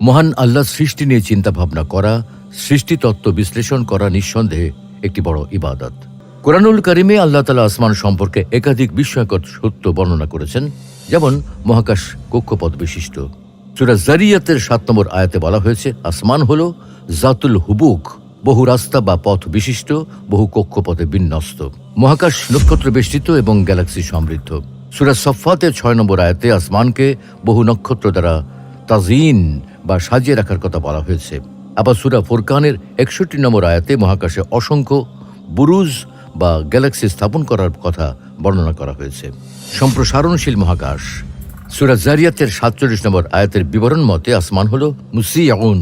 মহান আল্লাহর সৃষ্টি নিয়ে চিন্তা ভাবনা করা, সৃষ্টিতত্ত্ব বিশ্লেষণ করা নিঃসন্দেহে একটি বড় ইবাদত। কোরআনুল কারিমে আল্লাহ তাআলা আসমান সম্পর্কে একাধিক বিস্ময়কর সত্য বর্ণনা করেছেন, যেমন মহাকাশ কক্ষপথ বিশিষ্ট। সূরা যারিয়াতের ৭ নম্বর আয়াতে বলা হয়েছে, আসমান হল জাতুল হুবুক, বহু রাস্তা বা পথ বিশিষ্ট, বহু কক্ষপথে বিন্যস্ত, মহাকাশ নক্ষত্র বেষ্টিত এবং গ্যালাক্সি সমৃদ্ধ। সূরা সফফাতের ৬ নম্বর আয়াতে আসমানকে বহু নক্ষত্র দ্বারা তাজিন বা সাজিয়ে রাখার কথা বলা হয়েছে। আবার সূরা ফুরকানের ৬১ নম্বর আয়াতে মহাকাশে অসংখ্য বুরুজ বা গ্যালাক্সি স্থাপন করার কথা বর্ণনা করা হয়েছে। সম্প্রসারণশীল মহাকাশ, সূরা যারিয়াতের ৪৭ নম্বর আয়াতের বিবরণ মতে আসমান হল মুসিয়াউন,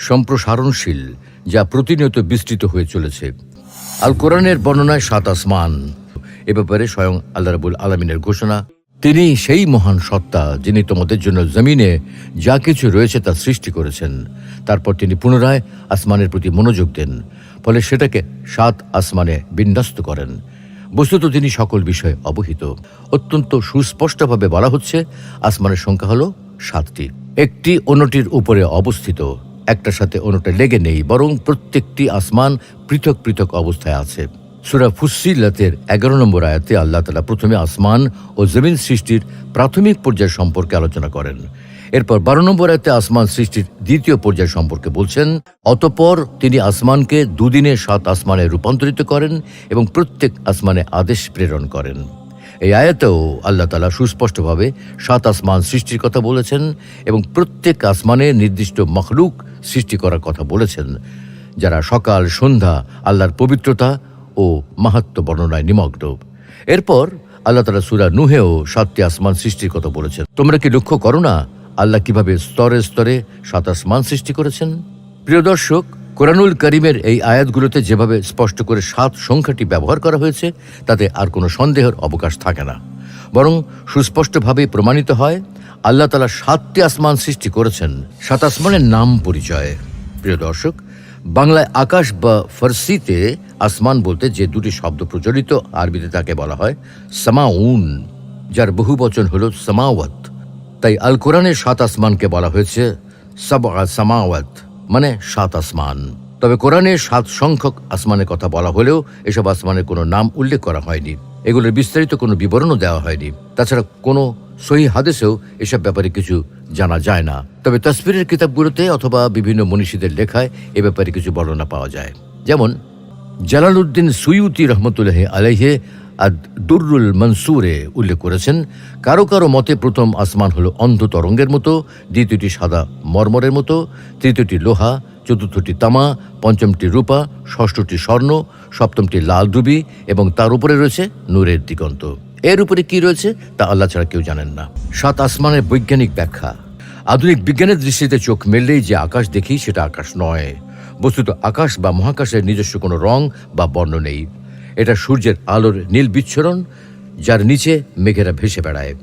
সম্প্রসারণশীল, যা প্রতিনিয়ত বিস্তৃত হয়ে চলেছে। আল কোরআনের বর্ণনায় ৭ আসমান, এ ব্যাপারে স্বয়ং আল্লাহ রাব্বুল আলামিনের ঘোষণা, তিনি সেই মহান সত্তা যিনি তোমাদের জন্য জমিনে যা কিছু রয়েছে তা সৃষ্টি করেছেন। তারপর তিনি পুনরায় আসমানের প্রতি মনোযোগ দেন, ফলে সেটাকে ৭ আসমানে বিন্যস্ত করেন। বস্তুত তিনি সকল বিষয়ে অবহিত। অত্যন্ত সুস্পষ্টভাবে বলা হচ্ছে আসমানের সংখ্যা হল ৭টি, একটি অন্যটির উপরে অবস্থিত, একটার সাথে অন্যটা লেগে নেই, বরং প্রত্যেকটি আসমান পৃথক পৃথক অবস্থায় আছে। সূরা ফুসসিলাতের ১১ নম্বর আয়াতে আল্লাহ তাআলা প্রথমে আসমান ও জমিন সৃষ্টির প্রাথমিক পর্যায় সম্পর্কে আলোচনা করেন। এরপর ১২ নম্বর আয়াতে আসমান সৃষ্টির দ্বিতীয় পর্যায় সম্পর্কে বলছেন, অতঃপর তিনি আসমানকে দুদিনে ৭ আসমানে রূপান্তরিত করেন এবং প্রত্যেক আসমানে আদেশ প্রেরণ করেন। এই আয়াতেও আল্লাহ তাআলা সুস্পষ্টভাবে ৭ আসমান সৃষ্টির কথা বলেছেন এবং প্রত্যেক আসমানে নির্দিষ্ট মখলুক সৃষ্টি করার কথা বলেছেন, যারা সকাল সন্ধ্যা আল্লাহর পবিত্রতা ও মাহাত্ম্য বর্ণনায় নিমগ্ন। এরপর আল্লাহ তাআলা সূরা নূহেও ৭টি আসমান সৃষ্টির কথা বলেছেন। তোমরা কি লক্ষ্য করো না আল্লাহ কিভাবে স্তরে স্তরে ৭ আসমান সৃষ্টি করেছেন? প্রিয় দর্শক, কোরআনুল কারিমের এই আয়াতগুলোতে যেভাবে স্পষ্ট করে ৭ সংখ্যাটি ব্যবহার করা হয়েছে, তাতে আর কোনো সন্দেহের অবকাশ থাকে না, বরং সুস্পষ্টভাবে প্রমাণিত হয় আল্লাহ তাআলা ৭টি আসমান সৃষ্টি করেছেন। ৭ আসমানের নাম পরিচয়। প্রিয় দর্শক, বাংলায় আকাশ বা ফার্সিতে আসমান বলতে যে দুটি শব্দ প্রচলিত, আরবিতে তাকে বলা হয় সামাউন, যার বহু বচন হল সামাওয়াত। তাই আল কোরআনের ৭ আসমানকে বলা হয়েছে সাবআ সামাওয়াত, মানে ৭ আসমান। তবে কোরআনে ৭ সংখ্যক আসমানের কথা বলা হলেও এসব আসমানের কোনো নাম উল্লেখ করা হয়নি, এগুলোর বিস্তারিত কোনো বিবরণও দেওয়া হয়নি। তাছাড়া কোনো সহিহ হাদিসেও এসব ব্যাপারে কিছু জানা যায় না। তবে তাফসীরের কিতাবগুলোতে অথবা বিভিন্ন মনীষীদের লেখায় এ ব্যাপারে কিছু বর্ণনা পাওয়া যায়। যেমন জালালউদ্দিন সুয়ুতি রহমতুল্লাহি আলাইহি আদ-দুররুল মনসুরে উল্লেখ করেছেন, কারো কারো মতে প্রথম আসমান হলো অন্ধ তরঙ্গের মতো, দ্বিতীয়টি সাদা মরমরের মতো, তৃতীয়টি লোহা, চতুর্থটি তামা, পঞ্চমটি রূপা, ষষ্ঠটি স্বর্ণ, সপ্তমটি লাল রুবি এবং তার উপরে রয়েছে নূরের দিগন্ত। এর উপরে কি রয়েছে তা আল্লাহ ছাড়া কেউ জানেন না। ৭ আসমানের বৈজ্ঞানিক ব্যাখ্যা। আধুনিক বিজ্ঞানের দৃষ্টিতে চোখ মেললেই যে আকাশ দেখি সেটা আকাশ নয়। বস্তুত আকাশ বা মহাকাশের নিজস্ব কোনো রং বা বর্ণ নেই। এটা সূর্যের আলোর নীল বিচ্ছুরণ, যার নিচে মেঘেরা ভেসে বেড়ায়।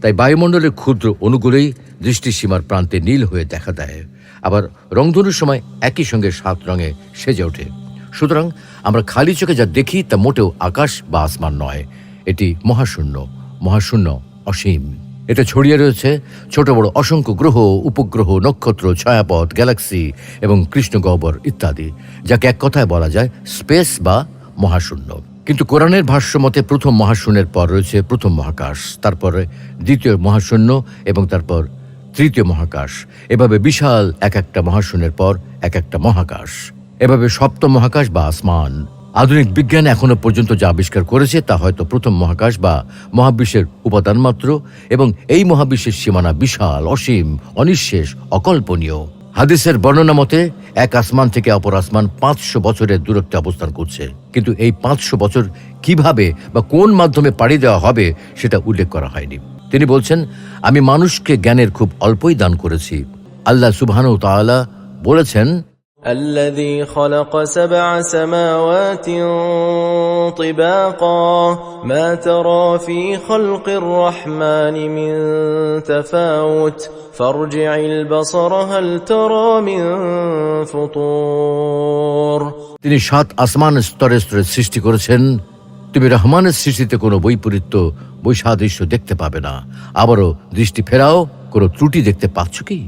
তাই বায়ুমণ্ডলের ক্ষুদ্র অণুগুলোই দৃষ্টিসীমার প্রান্তে নীল হয়ে দেখা দেয়। আবার রংধনুর সময় একই সঙ্গে ৭ রঙে সেজে ওঠে। সুতরাং আমরা খালি চোখে যা দেখি তা মোটেও আকাশ বা আসমান নয়, এটি মহাশূন্য। মহাশূন্য অসীম, এটা ছড়িয়ে রয়েছে ছোট বড় অসংখ্য গ্রহ, উপগ্রহ, নক্ষত্র, ছায়াপথ, গ্যালাক্সি এবং কৃষ্ণগহ্বর ইত্যাদি, যাকে এক কথায় বলা যায় স্পেস বা মহাশূন্য। কিন্তু কোরআনের ভাষ্য মতে প্রথম মহাশূন্যের পর রয়েছে প্রথম মহাকাশ, তারপরে দ্বিতীয় মহাশূন্য এবং তারপর তৃতীয় মহাকাশ। এভাবে বিশাল এক একটা মহাশূন্যের পর এক একটা মহাকাশ, এভাবে সপ্তম মহাকাশ বা আসমান। আধুনিক বিজ্ঞান এখনো পর্যন্ত যা আবিষ্কার করেছে তা হয়তো প্রথম মহাকাশ বা মহাবিশ্বের উপাদান মাত্র, এবং এই মহাবিশ্বের সীমানা বিশাল, অসীম, অনিঃশেষ, অকল্পনীয়। হাদিসের বর্ণনা মতে এক আসমান থেকে অপর আসমান ৫০০ বছরের দূরত্বে অবস্থান করছে, কিন্তু এই ৫০০ বছর কিভাবে বা কোন মাধ্যমে পাড়ি দেওয়া হবে সেটা উল্লেখ করা হয়নি। তিনি বলছেন, আমি মানুষকে জ্ঞানের খুব অল্পই দান করেছি। আল্লাহ সুবহানাহু ওয়া তাআলা বলেছেন, الذي خلق 7 سماوات طباقا ما ترى في خلق الرحمن من تفاوت فارجع البصر هل ترى من فطور। তিনি ৭ আসমান স্তরে স্তরে সৃষ্টি করেছেন। তুমি রহমানের সৃষ্টিতে কোনো বৈপরীত্য, বৈসাদৃশ্য দেখতে পাবে না। আবারও দৃষ্টি ফেরাও, কোনো ত্রুটি দেখতে পাচ্ছ কি?